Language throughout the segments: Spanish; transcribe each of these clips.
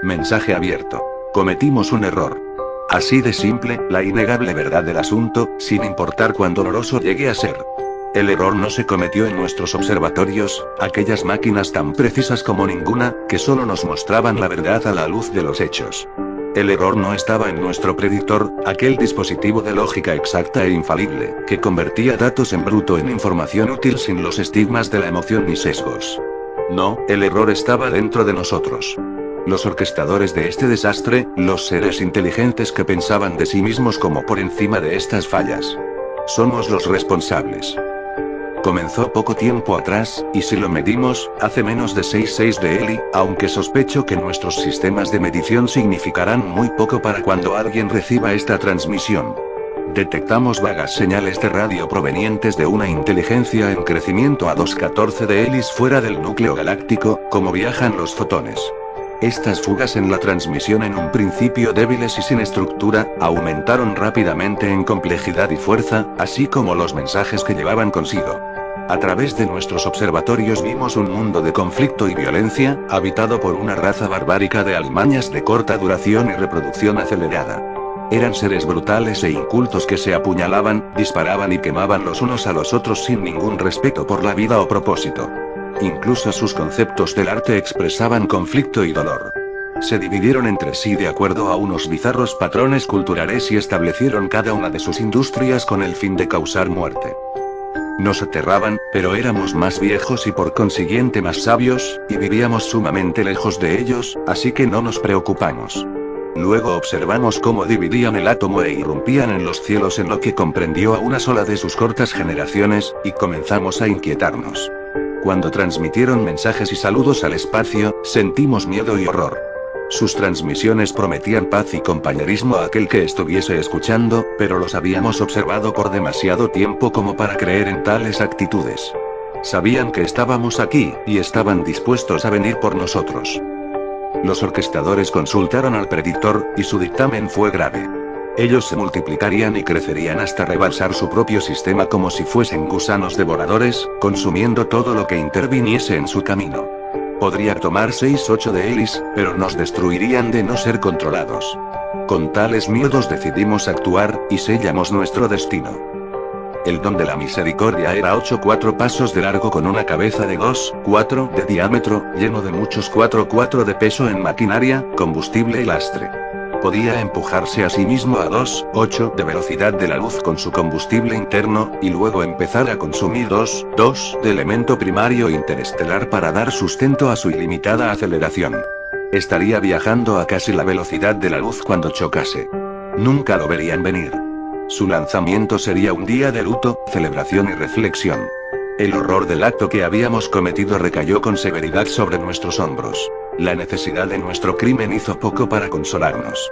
Mensaje abierto. Cometimos un error. Así de simple, la innegable verdad del asunto, sin importar cuán doloroso llegue a ser. El error no se cometió en nuestros observatorios, aquellas máquinas tan precisas como ninguna, que solo nos mostraban la verdad a la luz de los hechos. El error no estaba en nuestro predictor, aquel dispositivo de lógica exacta e infalible, que convertía datos en bruto en información útil sin los estigmas de la emoción ni sesgos. No, el error estaba dentro de nosotros. Los orquestadores de este desastre, los seres inteligentes que pensaban de sí mismos como por encima de estas fallas. Somos los responsables. Comenzó poco tiempo atrás, y si lo medimos, hace menos de 6 de Eli, aunque sospecho que nuestros sistemas de medición significarán muy poco para cuando alguien reciba esta transmisión. Detectamos vagas señales de radio provenientes de una inteligencia en crecimiento a 2,14 de Elis fuera del núcleo galáctico, como viajan los fotones. Estas fugas en la transmisión, en un principio débiles y sin estructura, aumentaron rápidamente en complejidad y fuerza, así como los mensajes que llevaban consigo. A través de nuestros observatorios vimos un mundo de conflicto y violencia, habitado por una raza barbárica de alimañas de corta duración y reproducción acelerada. Eran seres brutales e incultos que se apuñalaban, disparaban y quemaban los unos a los otros sin ningún respeto por la vida o propósito. Incluso sus conceptos del arte expresaban conflicto y dolor. Se dividieron entre sí de acuerdo a unos bizarros patrones culturales y establecieron cada una de sus industrias con el fin de causar muerte. Nos aterraban, pero éramos más viejos y por consiguiente más sabios, y vivíamos sumamente lejos de ellos, así que no nos preocupamos. Luego observamos cómo dividían el átomo e irrumpían en los cielos en lo que comprendió a una sola de sus cortas generaciones, y comenzamos a inquietarnos. Cuando transmitieron mensajes y saludos al espacio, sentimos miedo y horror. Sus transmisiones prometían paz y compañerismo a aquel que estuviese escuchando, pero los habíamos observado por demasiado tiempo como para creer en tales actitudes. Sabían que estábamos aquí, y estaban dispuestos a venir por nosotros. Los orquestadores consultaron al predictor, y su dictamen fue grave. Ellos se multiplicarían y crecerían hasta rebasar su propio sistema como si fuesen gusanos devoradores, consumiendo todo lo que interviniese en su camino. Podría tomar 6-8 de Elis, pero nos destruirían de no ser controlados. Con tales miedos decidimos actuar, y sellamos nuestro destino. El don de la misericordia era 8-4 pasos de largo con una cabeza de 2-4 de diámetro, lleno de muchos 4-4 de peso en maquinaria, combustible y lastre. Podía empujarse a sí mismo a 2-8 de velocidad de la luz con su combustible interno, y luego empezar a consumir 2-2 de elemento primario interestelar para dar sustento a su ilimitada aceleración. Estaría viajando a casi la velocidad de la luz cuando chocase. Nunca lo verían venir. Su lanzamiento sería un día de luto, celebración y reflexión. El horror del acto que habíamos cometido recayó con severidad sobre nuestros hombros. La necesidad de nuestro crimen hizo poco para consolarnos.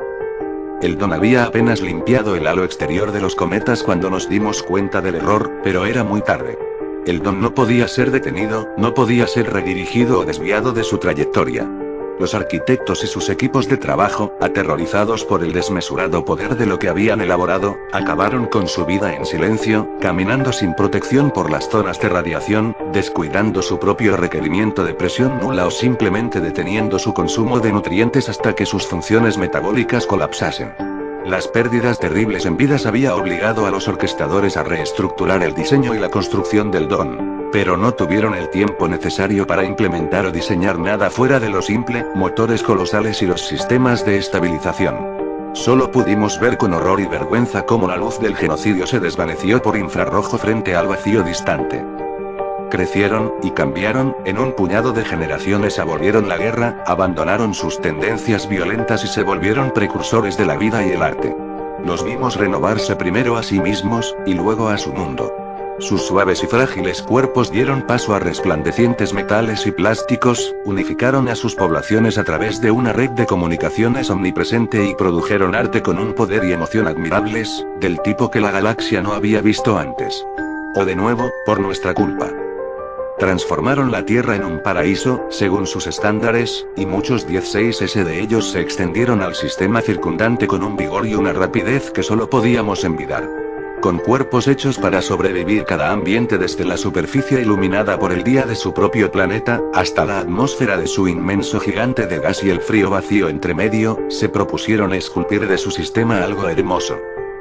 El don había apenas limpiado el halo exterior de los cometas cuando nos dimos cuenta del error, pero era muy tarde. El don no podía ser detenido, no podía ser redirigido o desviado de su trayectoria. Los arquitectos y sus equipos de trabajo, aterrorizados por el desmesurado poder de lo que habían elaborado, acabaron con su vida en silencio, caminando sin protección por las zonas de radiación, descuidando su propio requerimiento de presión nula o simplemente deteniendo su consumo de nutrientes hasta que sus funciones metabólicas colapsasen. Las pérdidas terribles en vidas había obligado a los orquestadores a reestructurar el diseño y la construcción del don. Pero no tuvieron el tiempo necesario para implementar o diseñar nada fuera de lo simple, motores colosales y los sistemas de estabilización. Solo pudimos ver con horror y vergüenza cómo la luz del genocidio se desvaneció por infrarrojo frente al vacío distante. Crecieron, y cambiaron, en un puñado de generaciones abolieron la guerra, abandonaron sus tendencias violentas y se volvieron precursores de la vida y el arte. Los vimos renovarse primero a sí mismos, y luego a su mundo. Sus suaves y frágiles cuerpos dieron paso a resplandecientes metales y plásticos, unificaron a sus poblaciones a través de una red de comunicaciones omnipresente y produjeron arte con un poder y emoción admirables, del tipo que la galaxia no había visto antes. O de nuevo, por nuestra culpa. Transformaron la Tierra en un paraíso, según sus estándares, y muchos 16S de ellos se extendieron al sistema circundante con un vigor y una rapidez que solo podíamos envidiar. con cuerpos hechos para sobrevivir cada ambiente desde la superficie iluminada por el día de su propio planeta, hasta la atmósfera de su inmenso gigante de gas y el frío vacío entre medio, se propusieron esculpir de su sistema algo hermoso.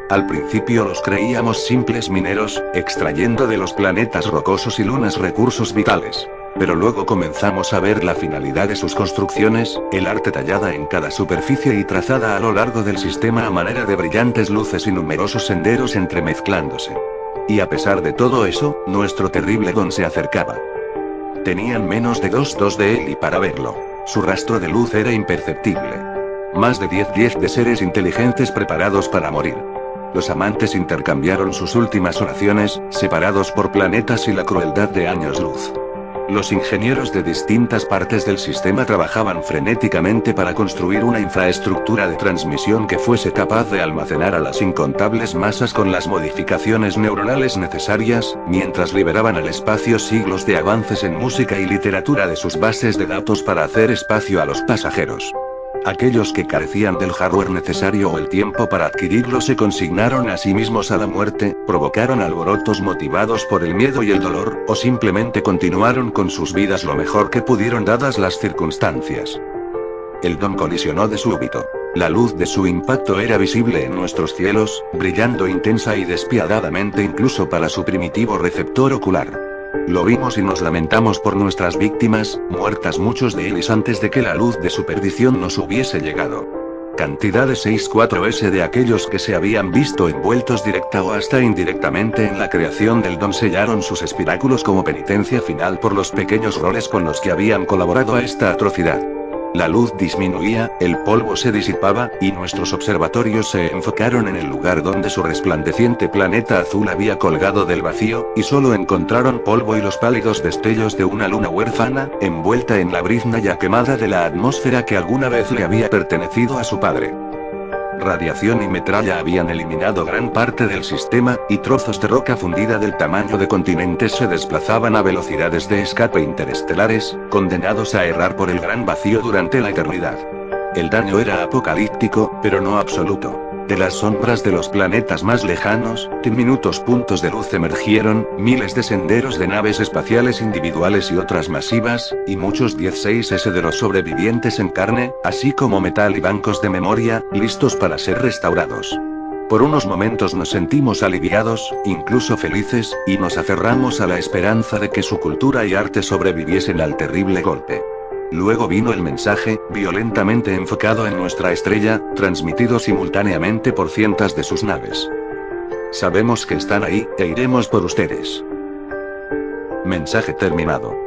Al principio los creíamos simples mineros, extrayendo de los planetas rocosos y lunas recursos vitales. Pero luego comenzamos a ver la finalidad de sus construcciones, el arte tallada en cada superficie y trazada a lo largo del sistema a manera de brillantes luces y numerosos senderos entremezclándose. Y a pesar de todo eso, nuestro terrible don se acercaba. Tenían menos de 2 de él y para verlo, su rastro de luz era imperceptible. Más de 10 de seres inteligentes preparados para morir. Los amantes intercambiaron sus últimas oraciones, separados por planetas y la crueldad de años luz. Los ingenieros de distintas partes del sistema trabajaban frenéticamente para construir una infraestructura de transmisión que fuese capaz de almacenar a las incontables masas con las modificaciones neuronales necesarias, mientras liberaban al espacio siglos de avances en música y literatura de sus bases de datos para hacer espacio a los pasajeros. Aquellos que carecían del hardware necesario o el tiempo para adquirirlo se consignaron a sí mismos a la muerte, provocaron alborotos motivados por el miedo y el dolor, o simplemente continuaron con sus vidas lo mejor que pudieron dadas las circunstancias. El don colisionó de súbito. La luz de su impacto era visible en nuestros cielos, brillando intensa y despiadadamente incluso para su primitivo receptor ocular. Lo vimos y nos lamentamos por nuestras víctimas, muertas muchos de ellos antes de que la luz de su perdición nos hubiese llegado. Cantidades 6-4S de aquellos que se habían visto envueltos directa o hasta indirectamente en la creación del don sellaron sus espiráculos como penitencia final por los pequeños roles con los que habían colaborado a esta atrocidad. La luz disminuía, el polvo se disipaba, y nuestros observatorios se enfocaron en el lugar donde su resplandeciente planeta azul había colgado del vacío, y solo encontraron polvo y los pálidos destellos de una luna huérfana, envuelta en la brizna ya quemada de la atmósfera que alguna vez le había pertenecido a su padre. Radiación y metralla habían eliminado gran parte del sistema, y trozos de roca fundida del tamaño de continentes se desplazaban a velocidades de escape interestelares, condenados a errar por el gran vacío durante la eternidad. El daño era apocalíptico, pero no absoluto. De las sombras de los planetas más lejanos, diminutos puntos de luz emergieron, miles de senderos de naves espaciales individuales y otras masivas, y muchos 16S de los sobrevivientes en carne, así como metal y bancos de memoria, listos para ser restaurados. Por unos momentos nos sentimos aliviados, incluso felices, y nos aferramos a la esperanza de que su cultura y arte sobreviviesen al terrible golpe. Luego vino el mensaje, violentamente enfocado en nuestra estrella, transmitido simultáneamente por cientos de sus naves. Sabemos que están ahí, e iremos por ustedes. Mensaje terminado.